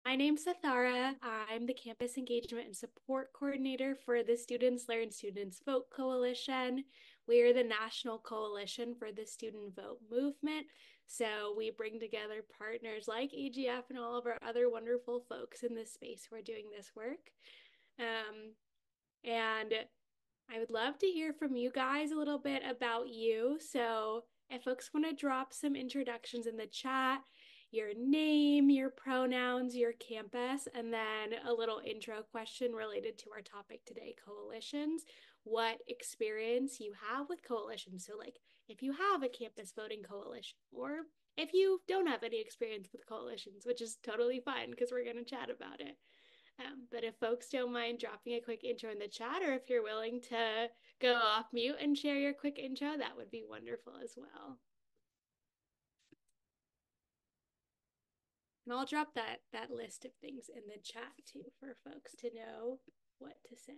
My name's Sithara. I'm the Campus Engagement and Support Coordinator for the Students Learn Students Vote Coalition. We're the national coalition for the student vote movement. So we bring together partners like AGF and all of our other wonderful folks in this space who are doing this work. And I would love to hear from you guys a little bit about you. So if folks want to drop some introductions in the chat, your name, your pronouns, your campus, and then a little intro question related to our topic today, coalitions. What experience you have with coalitions. So like if you have a campus voting coalition or if you don't have any experience with coalitions, which is totally fine because we're going to chat about it. But if folks don't mind dropping a quick intro in the chat, or if you're willing to go off mute and share your quick intro, that would be wonderful as well. And I'll drop that list of things in the chat too for folks to know what to say.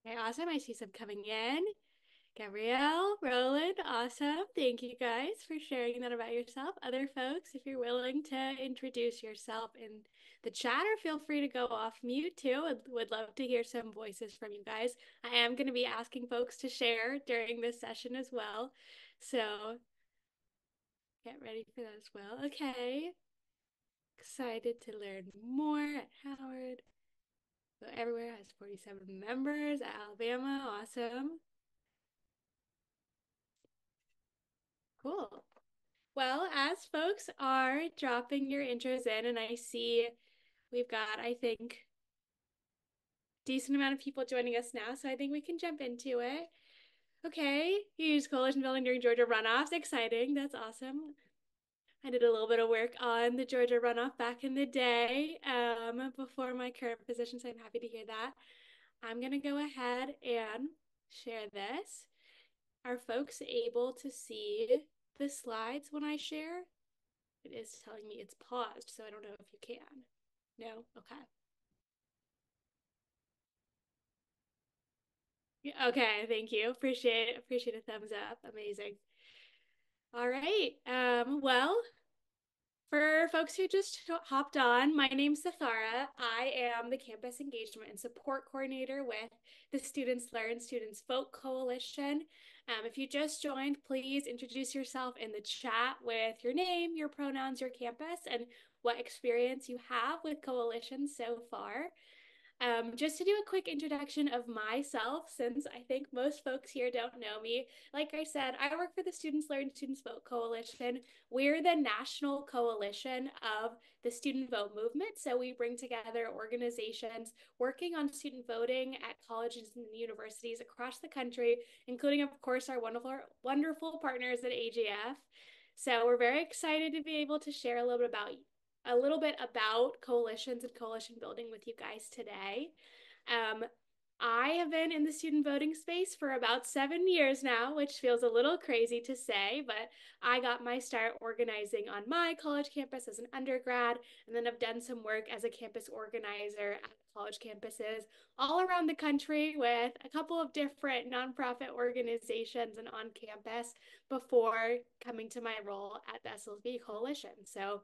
Okay, awesome. I see some coming in. Gabrielle, Roland, awesome. Thank you guys for sharing that about yourself. Other folks, if you're willing to introduce yourself in the chat, or feel free to go off mute too. Would love to hear some voices from you guys. I am going to be asking folks to share during this session as well. So get ready for that as well. Okay. Excited to learn more at Howard. So everywhere has 47 members. Alabama, awesome. Cool. Well, as folks are dropping your intros in, and I see we've got, I think, decent amount of people joining us now, so I think we can jump into it. Okay, you used coalition building during Georgia runoffs. Exciting. That's awesome. I did a little bit of work on the Georgia runoff back in the day before my current position, so I'm happy to hear that. I'm going to go ahead and share this. Are folks able to see the slides when I share? It is telling me it's paused, so I don't know if you can. No? Okay. Yeah, okay, thank you. Appreciate a thumbs up. Amazing. All right. Well, for folks who just hopped on, my name's Sithara. I am the Campus Engagement and Support Coordinator with the Students Learn Students Vote Coalition. If you just joined, please introduce yourself in the chat with your name, your pronouns, your campus, and what experience you have with coalitions so far. Just to do a quick introduction of myself, since I think most folks here don't know me. Like I said, I work for the Students Learn Students Vote Coalition. We're the national coalition of the student vote movement. So we bring together organizations working on student voting at colleges and universities across the country, including, of course, our wonderful partners at AGF. So we're very excited to be able to share a little bit about coalitions and coalition building with you guys today. I have been in the student voting space for about 7 years now, which feels a little crazy to say, but I got my start organizing on my college campus as an undergrad, and then I've done some work as a campus organizer at college campuses all around the country with a couple of different nonprofit organizations and on campus before coming to my role at the SLSV Coalition. So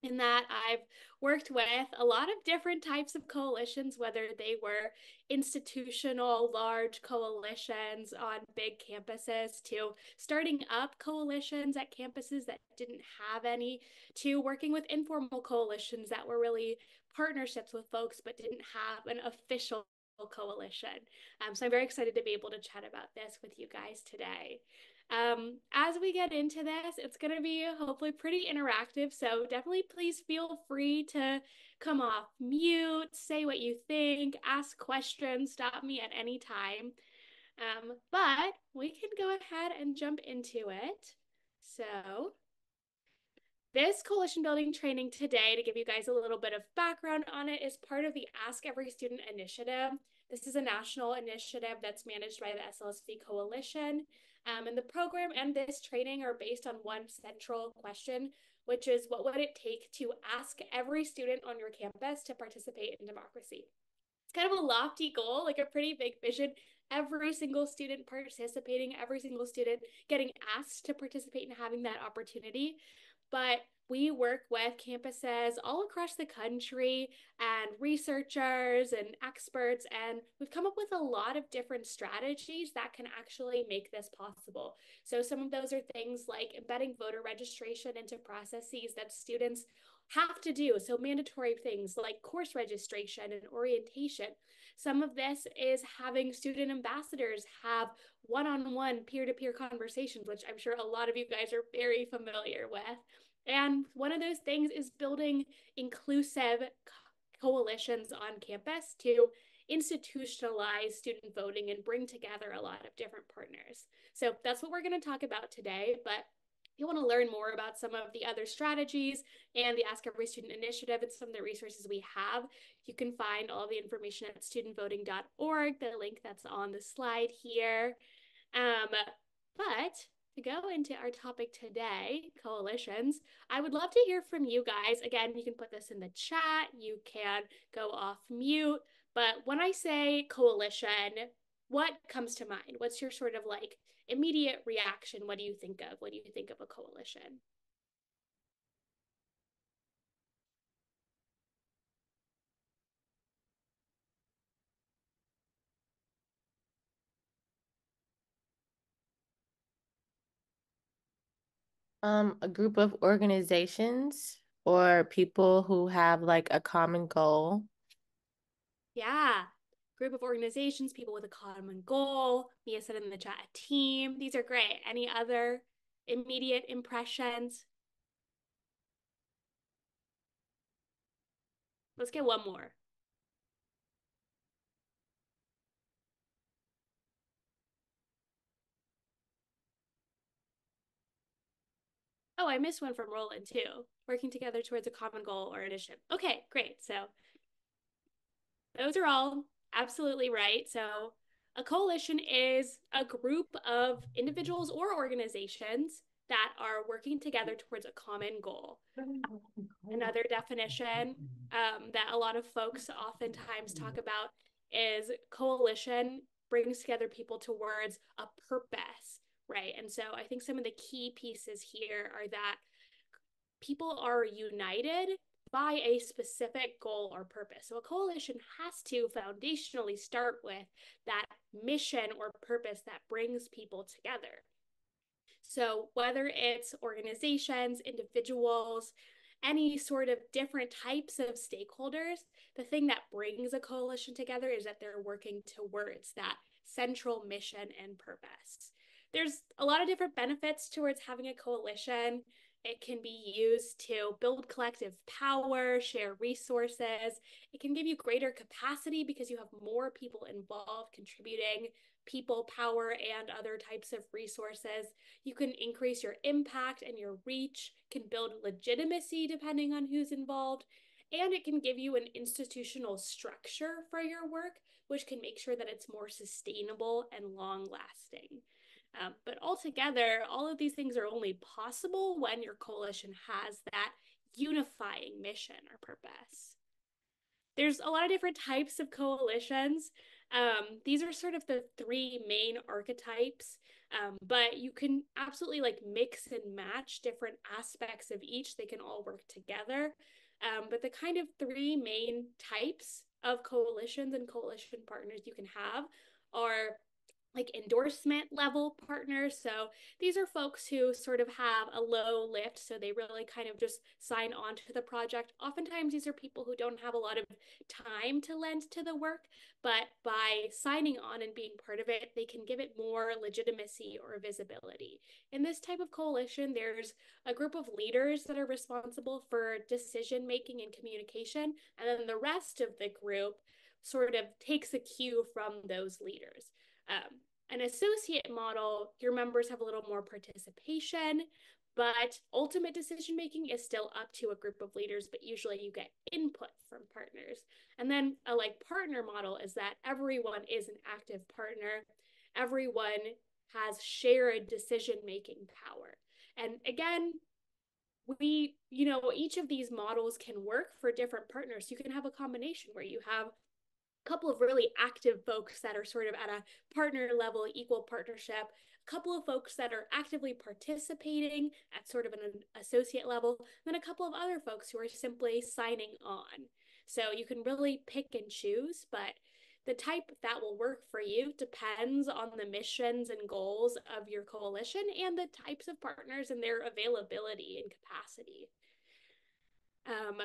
in that I've worked with a lot of different types of coalitions, whether they were institutional, large coalitions on big campuses, to starting up coalitions at campuses that didn't have any, to working with informal coalitions that were really partnerships with folks but didn't have an official coalition. So I'm very excited to be able to chat about this with you guys today. As we get into this, it's going to be hopefully pretty interactive. So definitely please feel free to come off mute, say what you think, ask questions, stop me at any time. But we can go ahead and jump into it. So this coalition building training today, to give you guys a little bit of background on it, is part of the Ask Every Student initiative. This is a national initiative that's managed by the SLSV Coalition. And the program and this training are based on one central question, which is what would it take to ask every student on your campus to participate in democracy? It's kind of a lofty goal, like a pretty big vision. Every single student participating, every single student getting asked to participate and having that opportunity. But we work with campuses all across the country and researchers and experts, and we've come up with a lot of different strategies that can actually make this possible. So, some of those are things like embedding voter registration into processes that students have to do. So, mandatory things like course registration and orientation. Some of this is having student ambassadors have one on one peer to peer conversations, which I'm sure a lot of you guys are very familiar with. And one of those things is building inclusive coalitions on campus to institutionalize student voting and bring together a lot of different partners. So that's what we're going to talk about today. But if you want to learn more about some of the other strategies and the Ask Every Student initiative and some of the resources we have, you can find all the information at studentvoting.org, the link that's on the slide here. But to go into our topic today, coalitions, I would love to hear from you guys. Again, you can put this in the chat, you can go off mute. But when I say coalition, what comes to mind? What's your sort of like immediate reaction? What do you think of when you think of a coalition? A group of organizations or people who have like a common goal. Yeah. Group of organizations, people with a common goal. Mia said in the chat, a team. These are great. Any other immediate impressions? Let's get one more. Oh, I missed one from Roland too. Working together towards a common goal or initiative. Okay, great. So those are all absolutely right. So a coalition is a group of individuals or organizations that are working together towards a common goal. Another definition that a lot of folks oftentimes talk about is coalition brings together people towards a purpose, right? And so I think some of the key pieces here are that people are united by a specific goal or purpose. So a coalition has to foundationally start with that mission or purpose that brings people together. So whether it's organizations, individuals, any sort of different types of stakeholders, the thing that brings a coalition together is that they're working towards that central mission and purpose. There's a lot of different benefits towards having a coalition. It can be used to build collective power, share resources. It can give you greater capacity because you have more people involved contributing people, power, and other types of resources. You can increase your impact and your reach, can build legitimacy depending on who's involved, and it can give you an institutional structure for your work, which can make sure that it's more sustainable and long lasting. But altogether, all of these things are only possible when your coalition has that unifying mission or purpose. There's a lot of different types of coalitions. These are sort of the three main archetypes, but you can absolutely like mix and match different aspects of each. They can all work together. But the kind of three main types of coalitions and coalition partners you can have are like endorsement level partners. So these are folks who sort of have a low lift, so they really kind of just sign on to the project. Oftentimes, these are people who don't have a lot of time to lend to the work, but by signing on and being part of it, they can give it more legitimacy or visibility. In this type of coalition, there's a group of leaders that are responsible for decision making and communication, and then the rest of the group sort of takes a cue from those leaders. An associate model, your members have a little more participation, but ultimate decision making is still up to a group of leaders, but usually you get input from partners. And then a like partner model is that everyone is an active partner. Everyone has shared decision-making power. And again, each of these models can work for different partners. You can have a combination where you have a couple of really active folks that are sort of at a partner level, equal partnership, a couple of folks that are actively participating at sort of an associate level, then a couple of other folks who are simply signing on. So you can really pick and choose, but the type that will work for you depends on the missions and goals of your coalition and the types of partners and their availability and capacity. Um,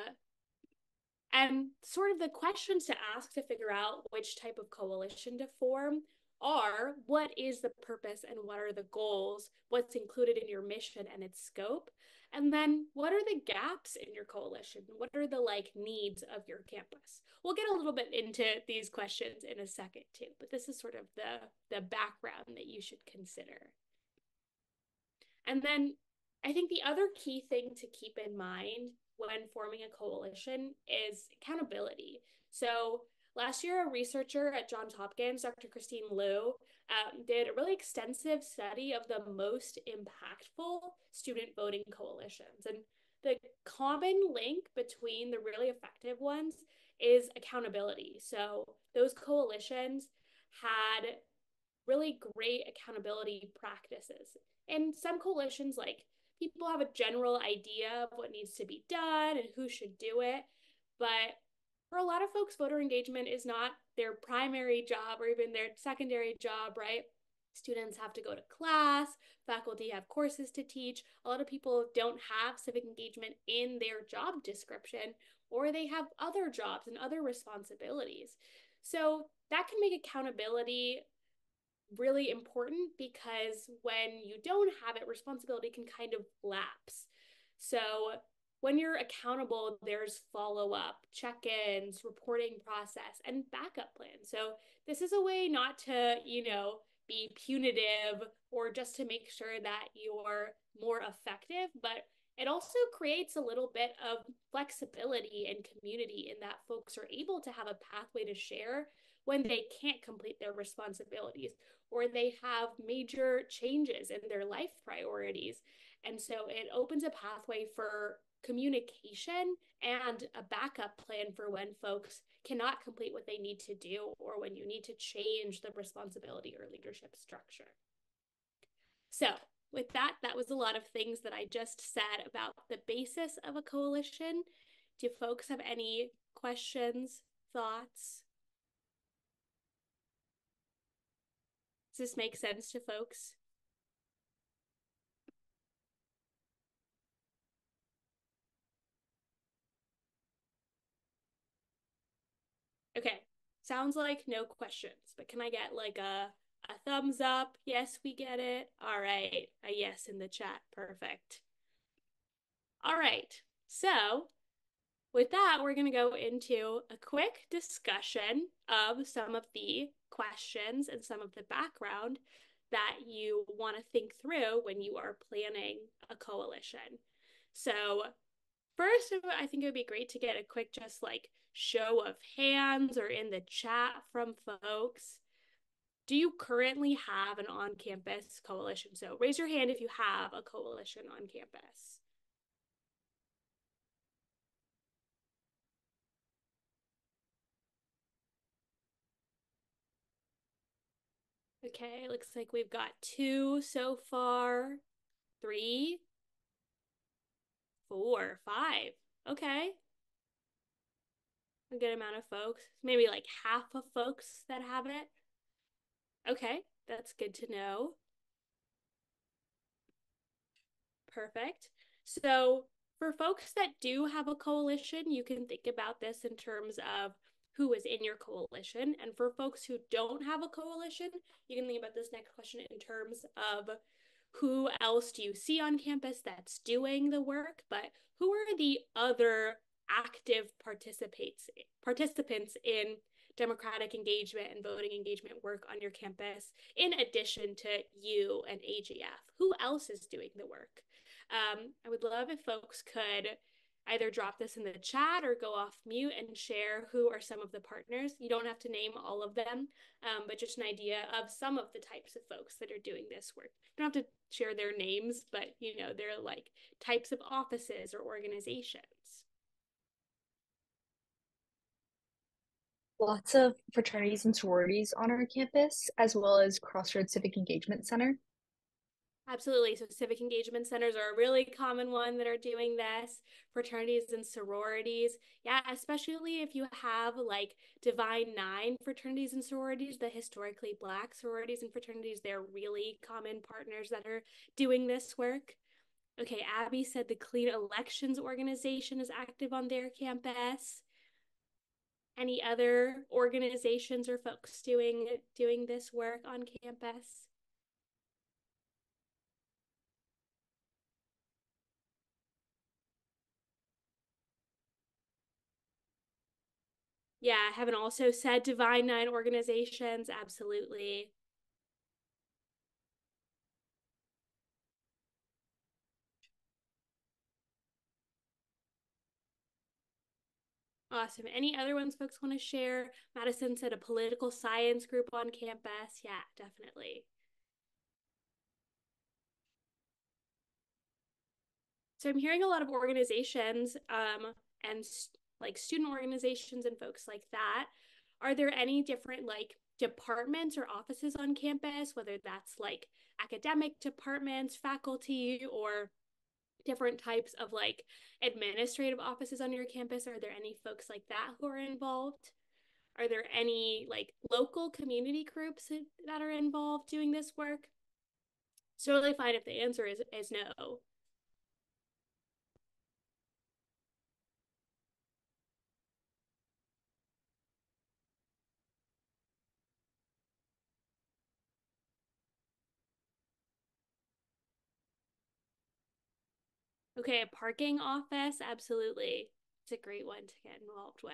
and sort of the questions to ask to figure out which type of coalition to form are: what is the purpose and what are the goals? What's included in your mission and its scope? And then what are the gaps in your coalition? What are the needs of your campus? We'll get a little bit into these questions in a second too, but this is sort of the background that you should consider. And then I think the other key thing to keep in mind when forming a coalition is accountability. So last year, a researcher at Johns Hopkins, Dr. Christine Liu, did a really extensive study of the most impactful student voting coalitions. And the common link between the really effective ones is accountability. So those coalitions had really great accountability practices. And some coalitions, people have a general idea of what needs to be done and who should do it. But for a lot of folks, voter engagement is not their primary job or even their secondary job, right? Students have to go to class, faculty have courses to teach. A lot of people don't have civic engagement in their job description, or they have other jobs and other responsibilities. So that can make accountability really important, because when you don't have it, responsibility can kind of lapse. So when you're accountable, there's follow-up, check-ins, reporting process, and backup plans. So this is a way not to, be punitive or just to make sure that you're more effective, but it also creates a little bit of flexibility and community in that folks are able to have a pathway to share when they can't complete their responsibilities or they have major changes in their life priorities. And so it opens a pathway for communication and a backup plan for when folks cannot complete what they need to do or when you need to change the responsibility or leadership structure. So with that, that was a lot of things that I just said about the basis of a coalition. Do folks have any questions, thoughts? Does this make sense to folks? Okay, sounds like no questions, but can I get a thumbs up? Yes, we get it. All right, a yes in the chat. Perfect. All right, so with that, we're going to go into a quick discussion of some of the questions and some of the background that you want to think through when you are planning a coalition. So first, I think it would be great to get a quick show of hands or in the chat from folks. Do you currently have an on-campus coalition? So raise your hand if you have a coalition on campus. Okay, looks like we've got 2 so far. 3, 4, 5. Okay, a good amount of folks. Maybe half of folks that have it. Okay, that's good to know. Perfect. So for folks that do have a coalition, you can think about this in terms of who is in your coalition. And for folks who don't have a coalition, you can think about this next question in terms of who else do you see on campus that's doing the work, but who are the other active participants in democratic engagement and voting engagement work on your campus, in addition to you and AGF? Who else is doing the work? I would love if folks could either drop this in the chat or go off mute and share who are some of the partners. You don't have to name all of them, but just an idea of some of the types of folks that are doing this work. You don't have to share their names, but they're like types of offices or organizations. Lots of fraternities and sororities on our campus, as well as Crossroads Civic Engagement Center. Absolutely. So civic engagement centers are a really common one that are doing this. Fraternities and sororities. Yeah, especially if you have like Divine Nine fraternities and sororities, the historically Black sororities and fraternities, they're really common partners that are doing this work. Okay, Abby said the Clean Elections Organization is active on their campus. Any other organizations or folks doing this work on campus? Yeah, Heaven also said Divine Nine organizations. Absolutely. Awesome. Any other ones folks want to share? Madison said a political science group on campus. Yeah, definitely. So I'm hearing a lot of organizations and like student organizations and folks like that. Are there any different like departments or offices on campus, whether that's like academic departments, faculty, or different types of like administrative offices on your campus? Are there any folks like that who are involved? Are there any like local community groups that are involved doing this work? It's totally fine if the answer is no. Okay, a parking office, absolutely. It's a great one to get involved with.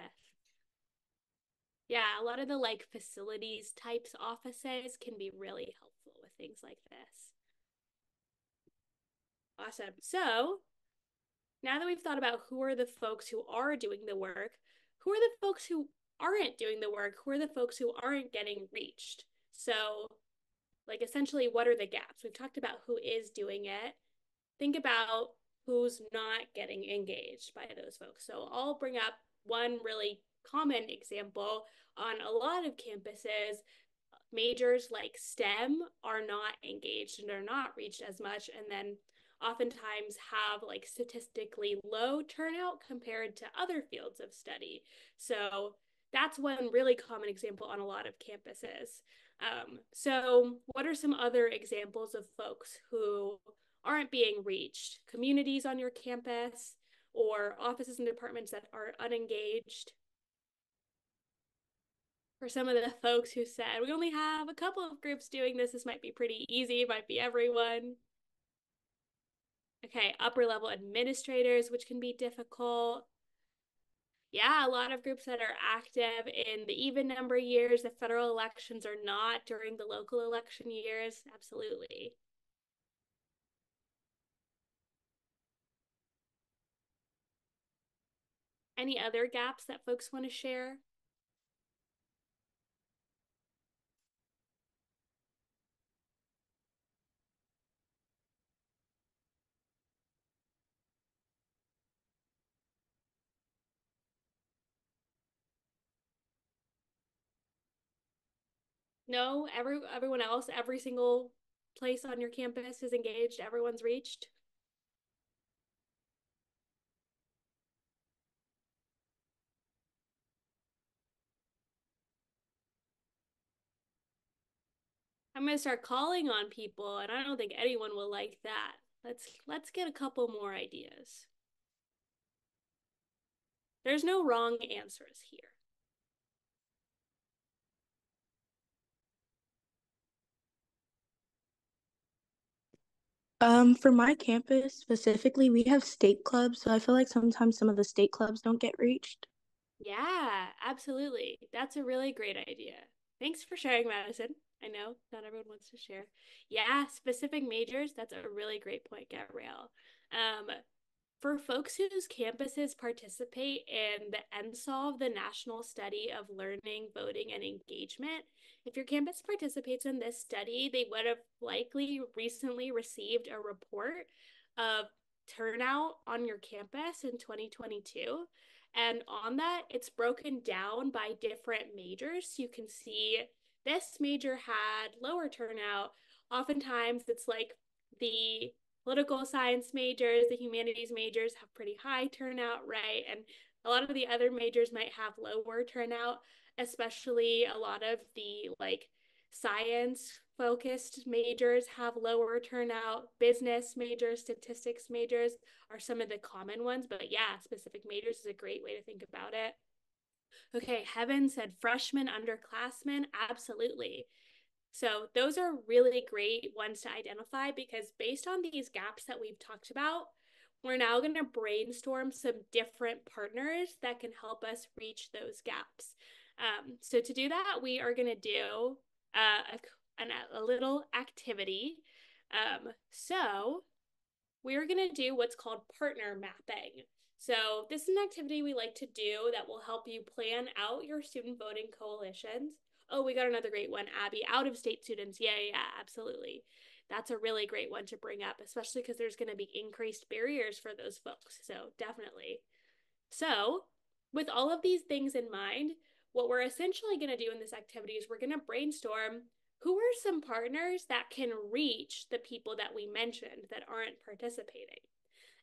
Yeah, a lot of the like facilities types offices can be really helpful with things like this. Awesome. So now that we've thought about who are the folks who are doing the work, who are the folks who aren't doing the work? Who are the folks who aren't getting reached? So, like, essentially, what are the gaps? We've talked about who is doing it. Think about who's not getting engaged by those folks. So, I'll bring up one really common example on a lot of campuses. Majors like STEM are not engaged and are not reached as much, and then oftentimes have like statistically low turnout compared to other fields of study. So that's one really common example on a lot of campuses. So, what are some other examples of folks who aren't being reached? Communities on your campus or offices and departments that are unengaged? For some of the folks who said we only have a couple of groups doing this, this might be pretty easy, it might be everyone. Okay, upper level administrators, which can be difficult. Yeah, a lot of groups that are active in the even number years. The federal elections are not during the local election years. Absolutely. Any other gaps that folks want to share? No, everyone else, every single place on your campus is engaged, everyone's reached. I'm gonna start calling on people, and I don't think anyone will like that. Let's get a couple more ideas. There's no wrong answers here. For my campus specifically, we have state clubs, so I feel like sometimes some of the state clubs don't get reached. Yeah, absolutely. That's a really great idea. Thanks for sharing, Madison. I know not everyone wants to share. Yeah, specific majors, that's a really great point, Gabrielle. Um, For folks whose campuses participate in the NSOLV, the National Study of Learning, Voting, and Engagement, if your campus participates in this study, they would have likely recently received a report of turnout on your campus in 2022. And on that, it's broken down by different majors. You can see this major had lower turnout. Oftentimes, it's like the political science majors, the humanities majors have pretty high turnout, right? And a lot of the other majors might have lower turnout, especially a lot of the like science focused majors have lower turnout. Business majors, statistics majors are some of the common ones, but yeah, specific majors is a great way to think about it. Okay, Heaven said freshmen, underclassmen, absolutely. So those are really great ones to identify because based on these gaps that we've talked about, we're now going to brainstorm some different partners that can help us reach those gaps. So to do that, we are going to do a little activity. So we're going to do what's called partner mapping. So this is an activity we like to do that will help you plan out your student voting coalitions. Oh, we got another great one, Abby. Out of state students. Yeah, absolutely. That's a really great one to bring up, especially because there's going to be increased barriers for those folks. So definitely. So with all of these things in mind, what we're essentially going to do in this activity is we're going to brainstorm who are some partners that can reach the people that we mentioned that aren't participating.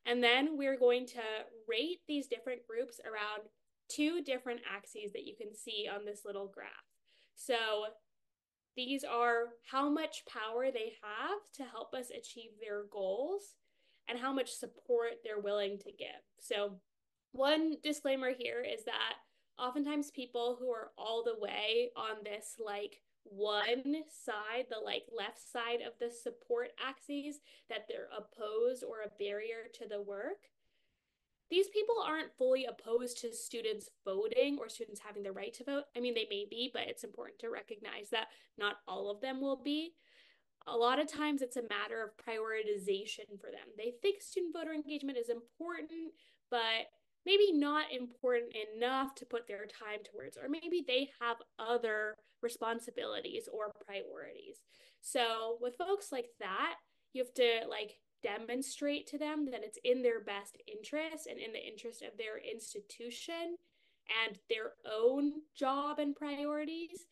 And then we're going to rate these different groups around two different axes that you can see on this little graph. So these are how much power they have to help us achieve their goals and how much support they're willing to give. So one disclaimer here is that oftentimes people who are all the way on this like one side, the like left side of the support axes, that they're opposed or a barrier to the work, these people aren't fully opposed to students voting or students having the right to vote. I mean, they may be, but it's important to recognize that not all of them will be. A lot of times it's a matter of prioritization for them. They think student voter engagement is important, but maybe not important enough to put their time towards, or maybe they have other responsibilities or priorities. So with folks like that, you have to like demonstrate to them that it's in their best interest and in the interest of their institution and their own job and priorities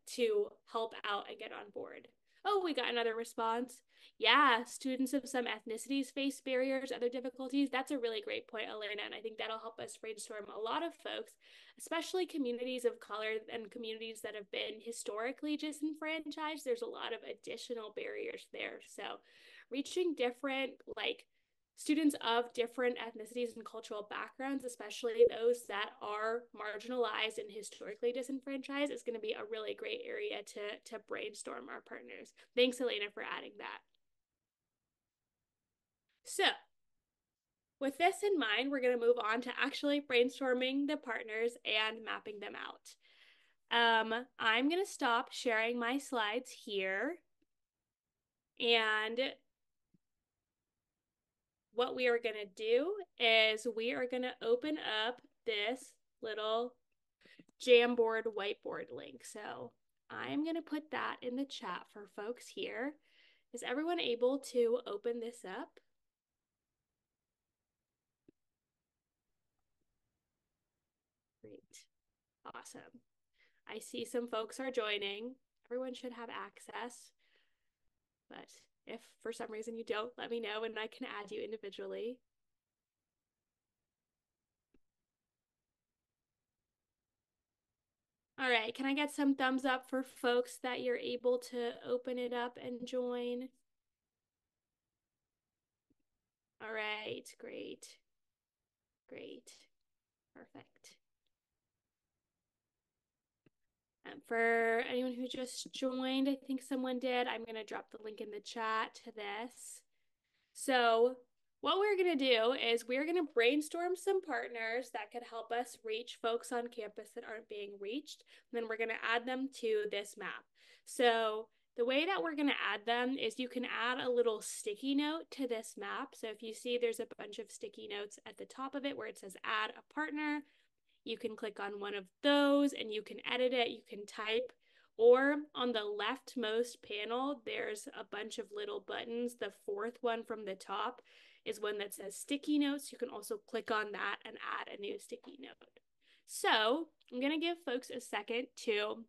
to help out and get on board. Oh, we got another response. Yeah, students of some ethnicities face barriers, other difficulties. That's a really great point, Elena, and I think that'll help us brainstorm a lot of folks, especially communities of color and communities that have been historically disenfranchised. There's a lot of additional barriers there. So reaching different like students of different ethnicities and cultural backgrounds, especially those that are marginalized and historically disenfranchised, is going to be a really great area to brainstorm our partners. Thanks, Elena, for adding that. So with this in mind, we're going to move on to actually brainstorming the partners and mapping them out. I'm going to stop sharing my slides here. And what we are going to do is we are going to open up this little Jamboard whiteboard link. So I'm going to put that in the chat for folks here. Is everyone able to open this up? Great. Awesome. I see some folks are joining. Everyone should have access. But if for some reason you don't, let me know and I can add you individually. All right, can I get some thumbs up for folks that you're able to open it up and join? All right, great. Great. Perfect. For anyone who just joined, I think someone did, I'm going to drop the link in the chat to this. So what we're going to do is we're going to brainstorm some partners that could help us reach folks on campus that aren't being reached. And then we're going to add them to this map. So The way that we're going to add them is you can add a little sticky note to this map. So if you see there's a bunch of sticky notes at the top of it where it says add a partner, you can click on one of those and you can edit it, you can type, or on the leftmost panel, there's a bunch of little buttons. The fourth one from the top is one that says sticky notes. You can also click on that and add a new sticky note. So I'm going to give folks a second to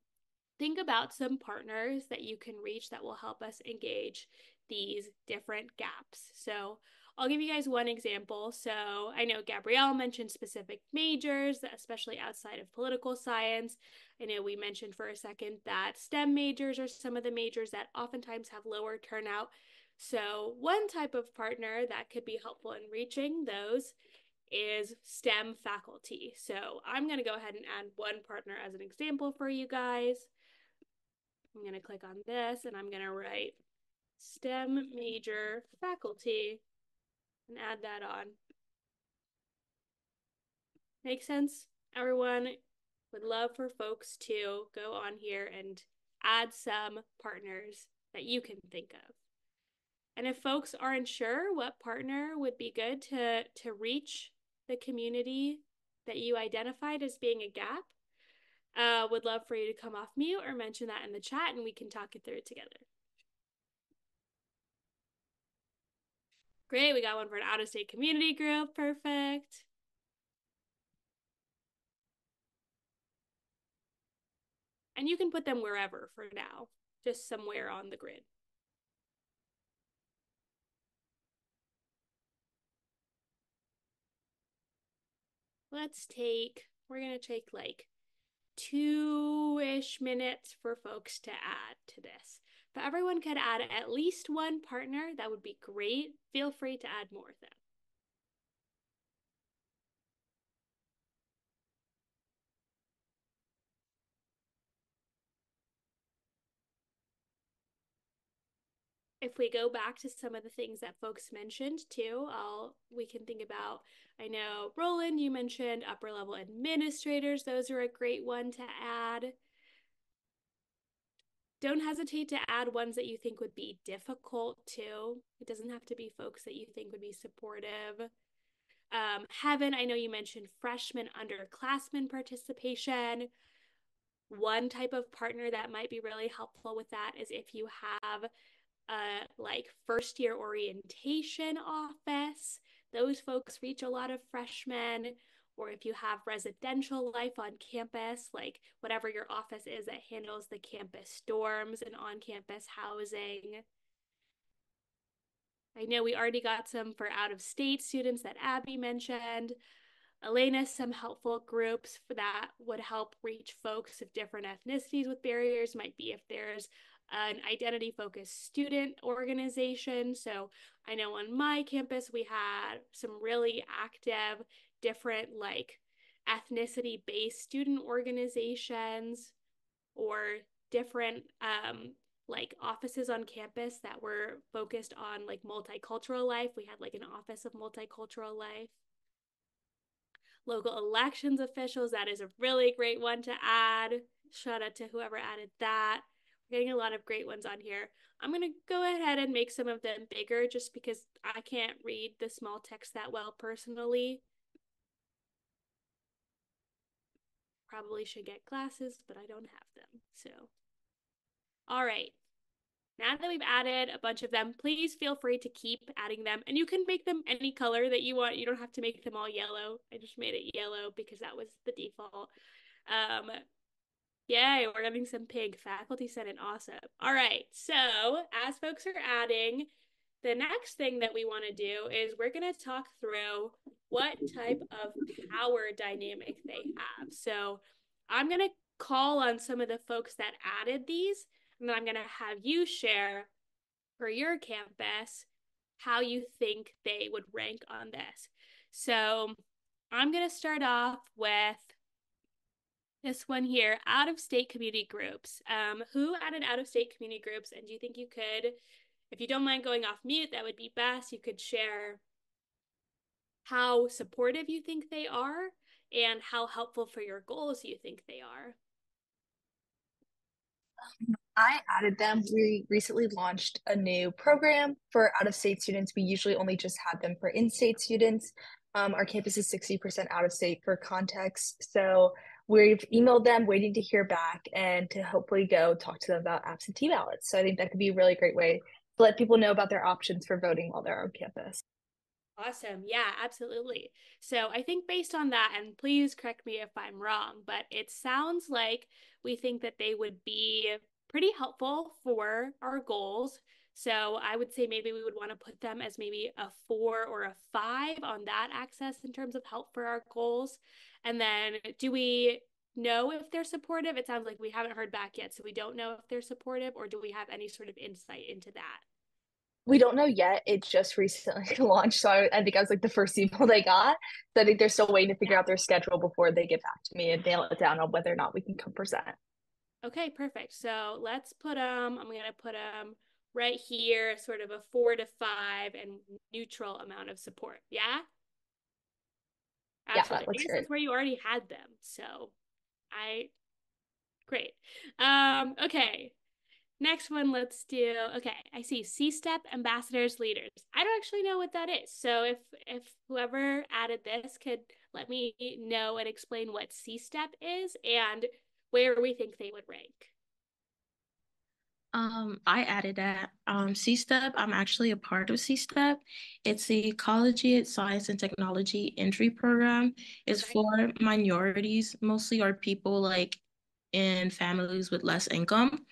think about some partners that you can reach that will help us engage these different gaps. So I'll give you guys one example. So I know Gabrielle mentioned specific majors, especially outside of political science. I know we mentioned for a second that STEM majors are some of the majors that oftentimes have lower turnout. So one type of partner that could be helpful in reaching those is STEM faculty. So I'm going to go ahead and add one partner as an example for you guys. I'm going to click on this and I'm going to write STEM major faculty and add that on. Make sense? Everyone would love for folks to go on here and add some partners that you can think of. And if folks aren't sure what partner would be good to reach the community that you identified as being a gap, would love for you to come off mute or mention that in the chat and we can talk it through together. Great, we got one for an out-of-state community group, perfect. And you can put them wherever for now, just somewhere on the grid. We're gonna take like 2-ish minutes for folks to add to this. But everyone could add at least one partner, that would be great. Feel free to add more though. If we go back to some of the things that folks mentioned too, we can think about, I know, Roland, you mentioned upper level administrators. Those are a great one to add. Don't hesitate to add ones that you think would be difficult too. It doesn't have to be folks that you think would be supportive. Heaven, I know you mentioned freshman underclassmen participation. One type of partner that might be really helpful with that is if you have like first year orientation office. Those folks reach a lot of freshmen. Or if you have residential life on campus, like whatever your office is that handles the campus dorms and on-campus housing. I know we already got some for out-of-state students that Abby mentioned. Elena, some helpful groups for that would help reach folks of different ethnicities with barriers might be if there's an identity-focused student organization. So I know on my campus, we had some really active, different like ethnicity-based student organizations or different like offices on campus that were focused on like multicultural life. We had like an office of multicultural life. Local elections officials, that is a really great one to add. Shout out to whoever added that. We're getting a lot of great ones on here. I'm going to go ahead and make some of them bigger just because I can't read the small text that well personally. Probably should get glasses, but I don't have them. So, all right. Now that we've added a bunch of them, please feel free to keep adding them. And you can make them any color that you want. You don't have to make them all yellow. I just made it yellow because that was the default. Yay, we're getting some pink. Faculty Senate, awesome. All right, so as folks are adding, the next thing that we want to do is we're going to talk through what type of power dynamic they have. So I'm going to call on some of the folks that added these, and then I'm going to have you share for your campus how you think they would rank on this. So I'm going to start off with this one here, out-of-state community groups. Who added out-of-state community groups? And do you think you could, if you don't mind going off mute, that would be best. You could share how supportive you think they are and how helpful for your goals you think they are. I added them. We recently launched a new program for out-of-state students. We usually only just had them for in-state students. Our campus is 60% out of state for context. So we've emailed them, waiting to hear back and to hopefully go talk to them about absentee ballots. So I think that could be a really great way to let people know about their options for voting while they're on campus. Awesome. Yeah, absolutely. So I think based on that, and please correct me if I'm wrong, but it sounds like we think that they would be pretty helpful for our goals. So I would say maybe we would want to put them as maybe a 4 or a 5 on that access in terms of help for our goals. And then do we know if they're supportive? It sounds like we haven't heard back yet, so we don't know if they're supportive, or do we have any sort of insight into that? We don't know yet. It just recently launched, so I think I was like the first email they got. So I think they're still waiting to figure out their schedule before they get back to me and nail it down on whether or not we can come present. Okay, perfect. So let's put I'm gonna put right here, sort of a 4 to 5 and neutral amount of support. Yeah, Yeah, that absolutely. I looks guess great. that's where you already had them. So I great. Okay. Next one, let's do. Okay, I see C-step ambassadors leaders. I don't actually know what that is. So if whoever added this could let me know and explain what C-step is and where we think they would rank. I added that. C-STEP, I'm actually a part of C-STEP. It's the Collegiate Science and Technology Entry Program. It's Okay. for minorities, mostly, or people like in families with less income.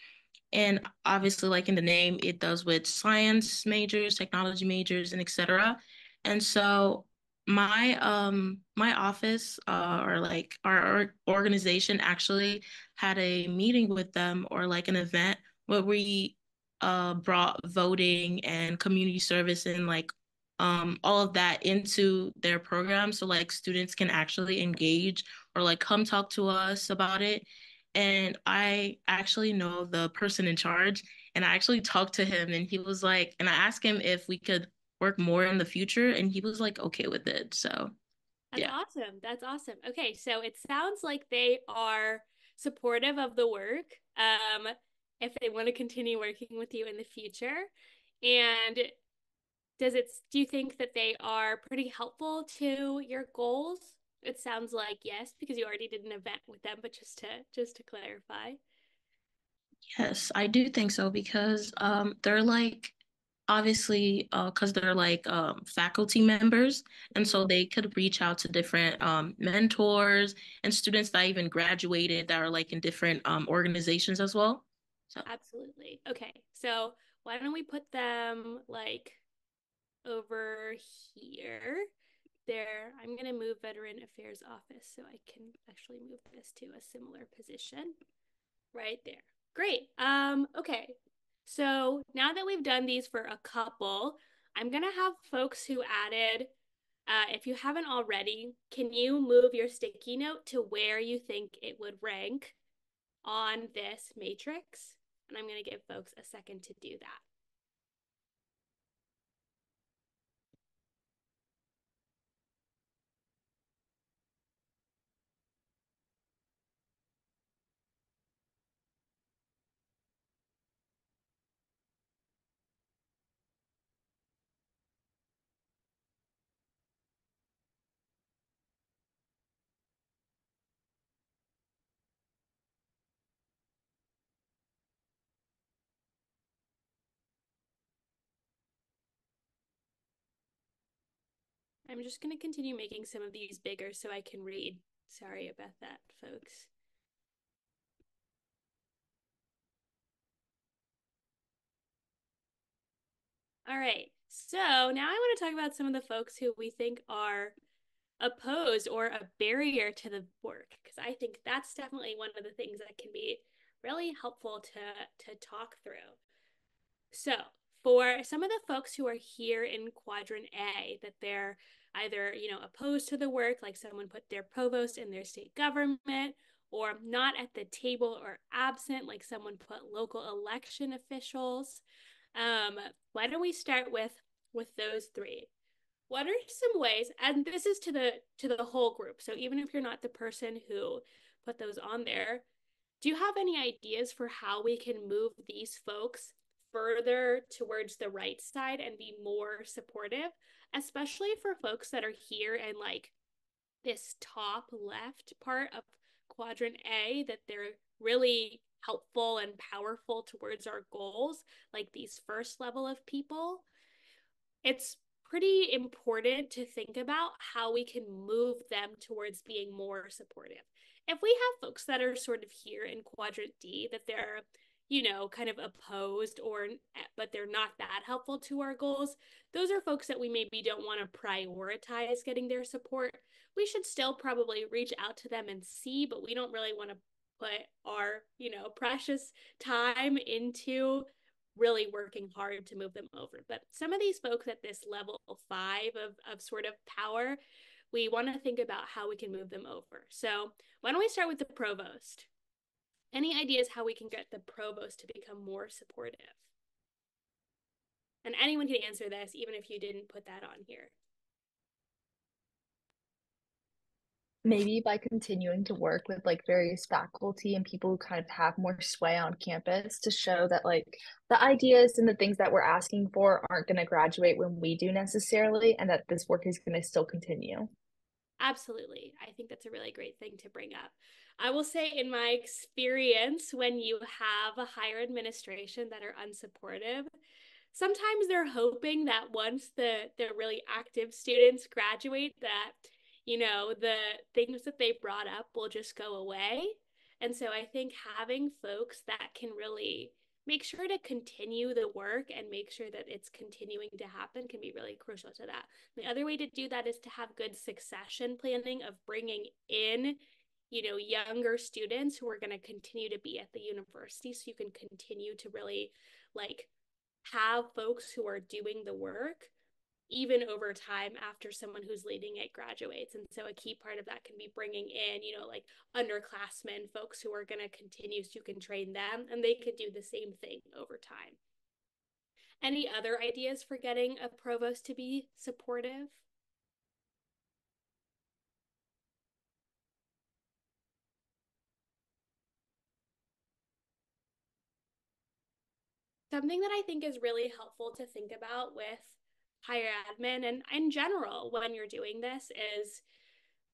And obviously, like in the name, it does with science majors, technology majors, and etc. And so my office or like our organization actually had a meeting with them or like an event where we brought voting and community service and like all of that into their program so like students can actually engage or like come talk to us about it. And I actually know the person in charge, and I actually talked to him, and he was like, and I asked him if we could work more in the future, and he was like, okay with it. So, That's yeah. awesome. That's awesome. Okay, so it sounds like they are supportive of the work. If they want to continue working with you in the future. And do you think that they are pretty helpful to your goals? It sounds like yes, because you already did an event with them, but just to clarify. Yes, I do think so because they're like obviously because they're like faculty members and Mhm. so they could reach out to different mentors and students that even graduated that are like in different organizations as well. So Absolutely. Okay. So why don't we put them like over here? There, I'm going to move Veteran Affairs Office so I can actually move this to a similar position right there. Great. Okay. So now that we've done these for a couple, I'm going to have folks who added, if you haven't already, can you move your sticky note to where you think it would rank on this matrix? And I'm going to give folks a second to do that. I'm just going to continue making some of these bigger so I can read. Sorry about that, folks. All right. So now I want to talk about some of the folks who we think are opposed or a barrier to the work, because I think that's definitely one of the things that can be really helpful to talk through. So, for some of the folks who are here in quadrant A, that they're either, opposed to the work, like someone put their provost in their state government, or not at the table or absent, like someone put local election officials. Um, why don't we start with those three? What are some ways, and this is to the whole group, so even if you're not the person who put those on there, Do you have any ideas for how we can move these folks further towards the right side and be more supportive, especially for folks that are here in like this top left part of quadrant A, that they're really helpful and powerful towards our goals, like these first level of people? It's pretty important to think about how we can move them towards being more supportive. If we have folks that are sort of here in quadrant D, that they're, you know, kind of opposed, or but they're not that helpful to our goals, those are folks that we maybe don't want to prioritize getting their support. We should still probably reach out to them and see, but we don't really want to put our, you know, precious time into really working hard to move them over. But some of these folks at this level 5 of sort of power, we want to think about how we can move them over. So why don't we start with the provost? Any ideas how we can get the provost to become more supportive? And anyone can answer this, even if you didn't put that on here. Maybe by continuing to work with like various faculty and people who kind of have more sway on campus to show that like the ideas and the things that we're asking for aren't going to graduate when we do necessarily, and that this work is going to still continue. Absolutely. I think that's a really great thing to bring up. I will say, in my experience, when you have a higher administration that are unsupportive, sometimes they're hoping that once the really active students graduate, that, you know, the things that they brought up will just go away. And so I think having folks that can really make sure to continue the work and make sure that it's continuing to happen can be really crucial to that. The other way to do that is to have good succession planning of bringing in, you know, younger students who are going to continue to be at the university, so you can continue to really like have folks who are doing the work even over time after someone who's leading it graduates. And so a key part of that can be bringing in, you know, like underclassmen, folks who are going to continue, so you can train them and they could do the same thing over time. Any other ideas for getting a provost to be supportive? Something that I think is really helpful to think about with higher admin and in general when you're doing this is,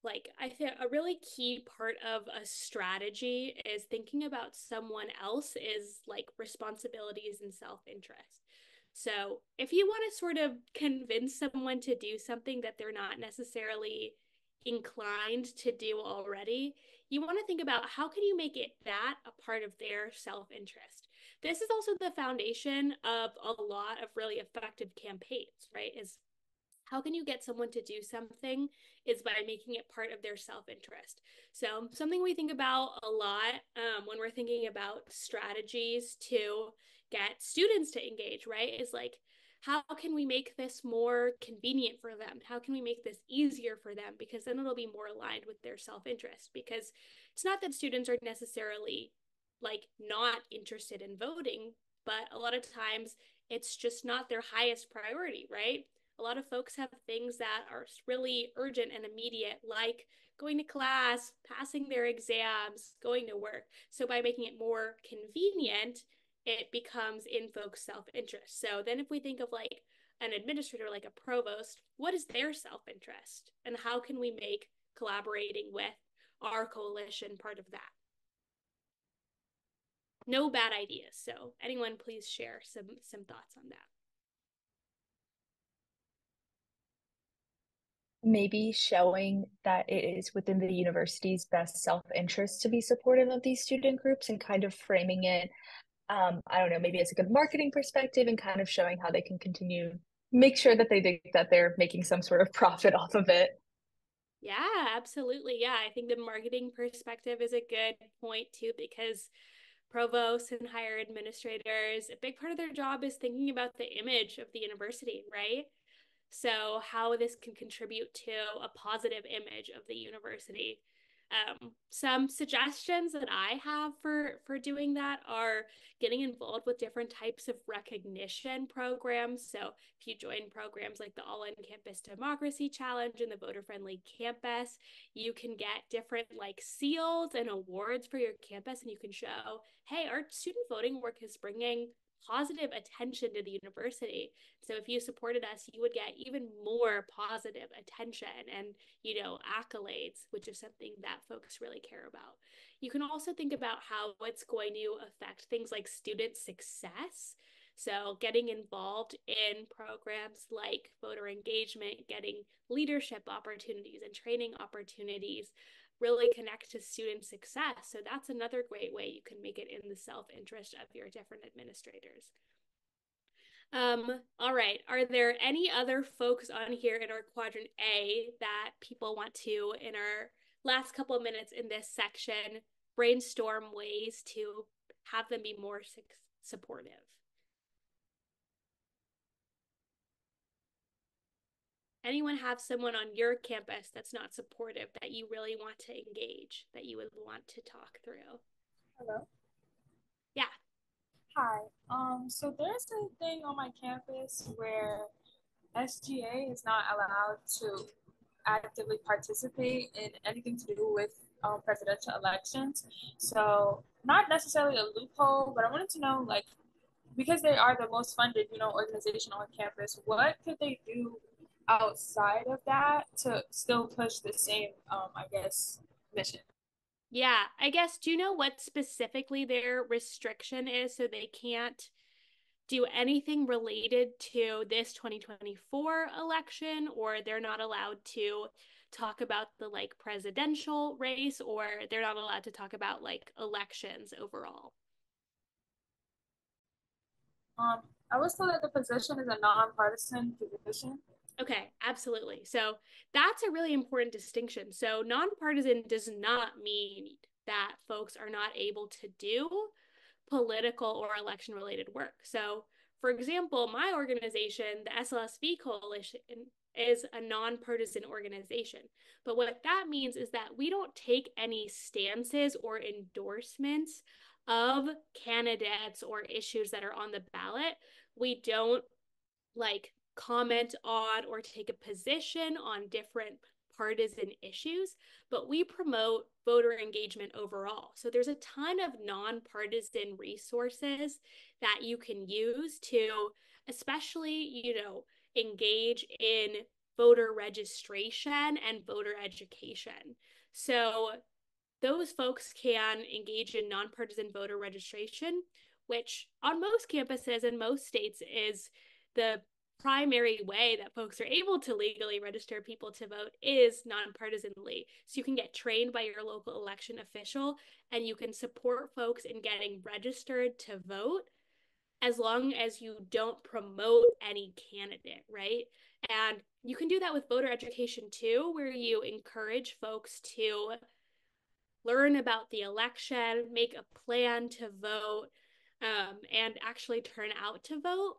like, I think a really key part of a strategy is thinking about someone else's like responsibilities and self-interest. So if you want to sort of convince someone to do something that they're not necessarily inclined to do already, you want to think about how can you make it that a part of their self-interest. This is also the foundation of a lot of really effective campaigns, right? Is how can you get someone to do something is by making it part of their self-interest. So something we think about a lot when we're thinking about strategies to get students to engage, right, is like, how can we make this more convenient for them? How can we make this easier for them? Because then it'll be more aligned with their self-interest. Because it's not that students are necessarily like not interested in voting, but a lot of times it's just not their highest priority, right? A lot of folks have things that are really urgent and immediate, like going to class, passing their exams, going to work. So by making it more convenient, it becomes in folks' self-interest. So then if we think of like an administrator, like a provost, what is their self-interest? And how can we make collaborating with our coalition part of that? No bad ideas. So anyone please share some thoughts on that. Maybe showing that it is within the university's best self-interest to be supportive of these student groups and kind of framing it, I don't know, maybe it's a good marketing perspective and kind of showing how they can continue, make sure that they think that they're making some sort of profit off of it. Yeah, absolutely. Yeah, I think the marketing perspective is a good point too, because provosts and higher administrators, a big part of their job is thinking about the image of the university, right? So how this can contribute to a positive image of the university. Some suggestions that I have for doing that are getting involved with different types of recognition programs. So if you join programs like the All-in-Campus Democracy Challenge and the Voter-Friendly Campus, you can get different like seals and awards for your campus, and you can show, hey, our student voting work is bringing positive attention to the university. So if you supported us, you would get even more positive attention and, accolades, which is something that folks really care about. You can also think about how it's going to affect things like student success. So getting involved in programs like voter engagement, getting leadership opportunities and training opportunities really connect to student success. So that's another great way you can make it in the self-interest of your different administrators. All right. Are there any other folks on here in our quadrant A that people want to, in our last couple of minutes in this section, brainstorm ways to have them be more supportive? Anyone have someone on your campus that's not supportive that you really want to engage, that you would want to talk through? Hello. Yeah. Hi. So there's a thing on my campus where SGA is not allowed to actively participate in anything to do with presidential elections. So not necessarily a loophole, but I wanted to know, like, because they are the most funded, organization on campus, what could they do outside of that to still push the same, I guess, mission? Yeah, I guess, do you know what specifically their restriction is so they can't do anything related to this 2024 election, or they're not allowed to talk about the like presidential race, or they're not allowed to talk about like elections overall? I was told that the position is a nonpartisan position. Okay, absolutely. So that's a really important distinction. So nonpartisan does not mean that folks are not able to do political or election related work. So, for example, my organization, the SLSV Coalition, is a nonpartisan organization. But what that means is that we don't take any stances or endorsements of candidates or issues that are on the ballot. We don't like comment on or take a position on different partisan issues, but we promote voter engagement overall. So there's a ton of nonpartisan resources that you can use to, especially, engage in voter registration and voter education. So those folks can engage in nonpartisan voter registration, which on most campuses in most states is the primary way that folks are able to legally register people to vote is nonpartisanly. So you can get trained by your local election official and you can support folks in getting registered to vote as long as you don't promote any candidate, right? And you can do that with voter education too, where you encourage folks to learn about the election, make a plan to vote, and actually turn out to vote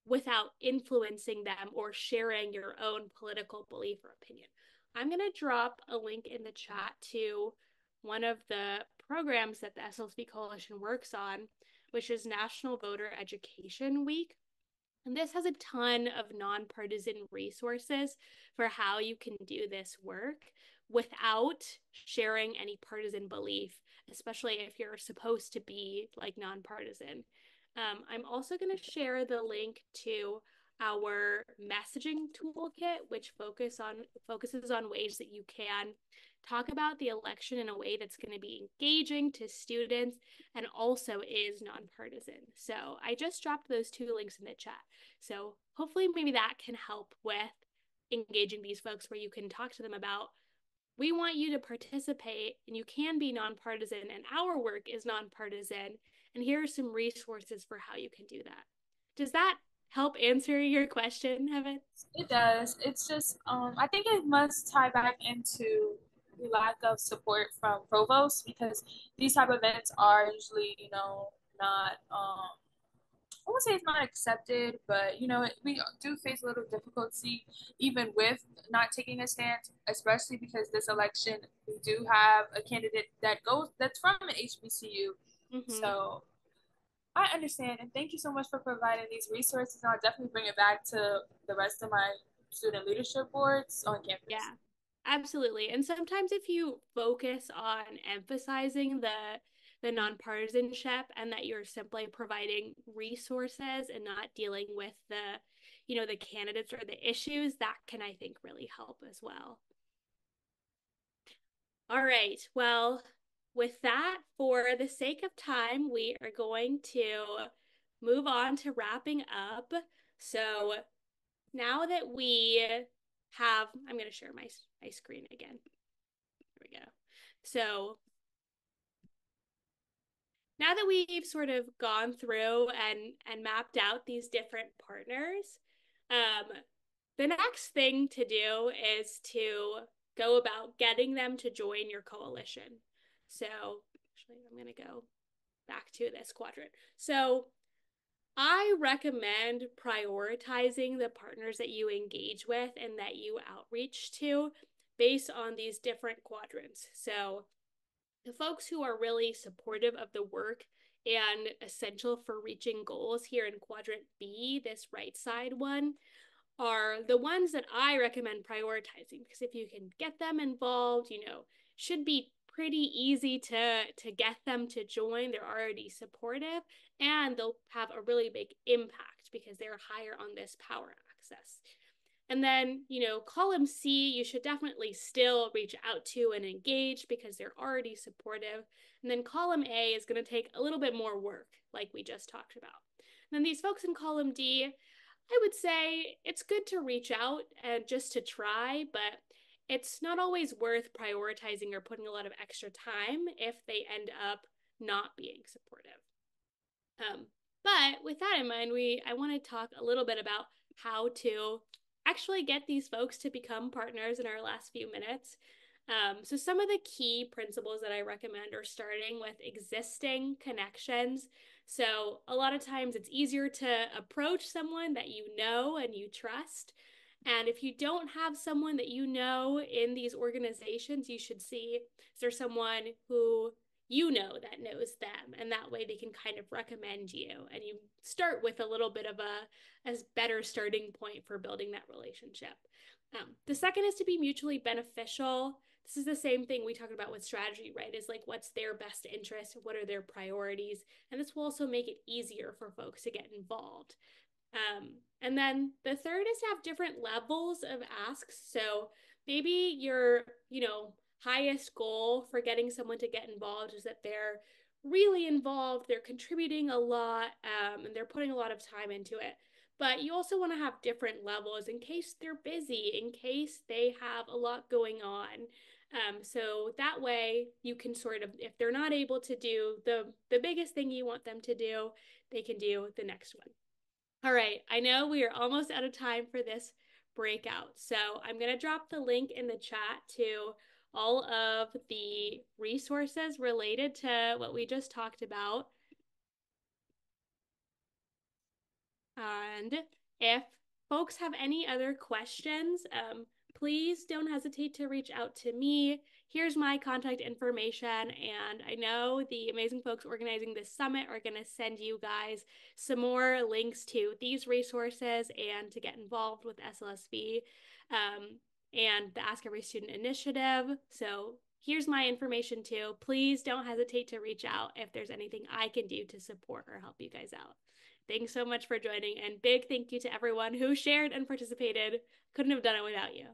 without influencing them or sharing your own political belief or opinion. I'm going to drop a link in the chat to one of the programs that the SLSV Coalition works on, which is National Voter Education Week. And this has a ton of nonpartisan resources for how you can do this work without sharing any partisan belief, especially if you're supposed to be like nonpartisan. I'm also going to share the link to our messaging toolkit, which focuses on ways that you can talk about the election in a way that's going to be engaging to students and also is nonpartisan. So I just dropped those two links in the chat. So hopefully maybe that can help with engaging these folks where you can talk to them about, we want you to participate and you can be nonpartisan and our work is nonpartisan. And here are some resources for how you can do that. Does that help answer your question, Heaven? It does. It's just, I think it must tie back into the lack of support from provosts because these type of events are usually, not, what would say it's not accepted, but we do face a little difficulty even with not taking a stance, especially because this election we do have a candidate that's from an HBCU. So I understand, and thank you so much for providing these resources. I'll definitely bring it back to the rest of my student leadership boards on campus. Yeah, absolutely. And sometimes if you focus on emphasizing the nonpartisanship and that you're simply providing resources and not dealing with the candidates or the issues, that can, I think, really help as well. All right. Well, with that, for the sake of time, we are going to move on to wrapping up. So now that we have, I'm going to share my screen again. There we go. So now that we've sort of gone through and mapped out these different partners, the next thing to do is to go about getting them to join your coalition. So actually, I'm going to go back to this quadrant. So I recommend prioritizing the partners that you engage with and that you outreach to based on these different quadrants. So the folks who are really supportive of the work and essential for reaching goals here in quadrant B, this right side one, are the ones that I recommend prioritizing, because if you can get them involved, should be pretty easy to get them to join. They're already supportive and they'll have a really big impact because they're higher on this power axis. And then, column C, you should definitely still reach out to and engage because they're already supportive. And then column A is going to take a little bit more work, like we just talked about. And then these folks in column D, I would say it's good to reach out and just to try, but it's not always worth prioritizing or putting a lot of extra time if they end up not being supportive. But with that in mind, I want to talk a little bit about how to actually get these folks to become partners in our last few minutes. So some of the key principles that I recommend are starting with existing connections. So a lot of times it's easier to approach someone that you know and you trust. And if you don't have someone that you know in these organizations, you should see, is there someone who that knows them, and that way they can kind of recommend you, and you start with a little bit of a better starting point for building that relationship. The second is to be mutually beneficial. This is the same thing we talked about with strategy, right? Is like, what's their best interest? What are their priorities? And this will also make it easier for folks to get involved. And then the third is to have different levels of asks. So maybe your, highest goal for getting someone to get involved is that they're really involved, they're contributing a lot, and they're putting a lot of time into it. But you also want to have different levels in case they're busy, in case they have a lot going on. So that way you can sort of, if they're not able to do the biggest thing you want them to do, they can do the next one. All right, I know we are almost out of time for this breakout. So I'm going to drop the link in the chat to all of the resources related to what we just talked about. And if folks have any other questions, please don't hesitate to reach out to me. Here's my contact information, and I know the amazing folks organizing this summit are going to send you guys some more links to these resources and to get involved with SLSV and the Ask Every Student initiative. So here's my information too. Please don't hesitate to reach out if there's anything I can do to support or help you guys out. Thanks so much for joining, and big thank you to everyone who shared and participated. Couldn't have done it without you.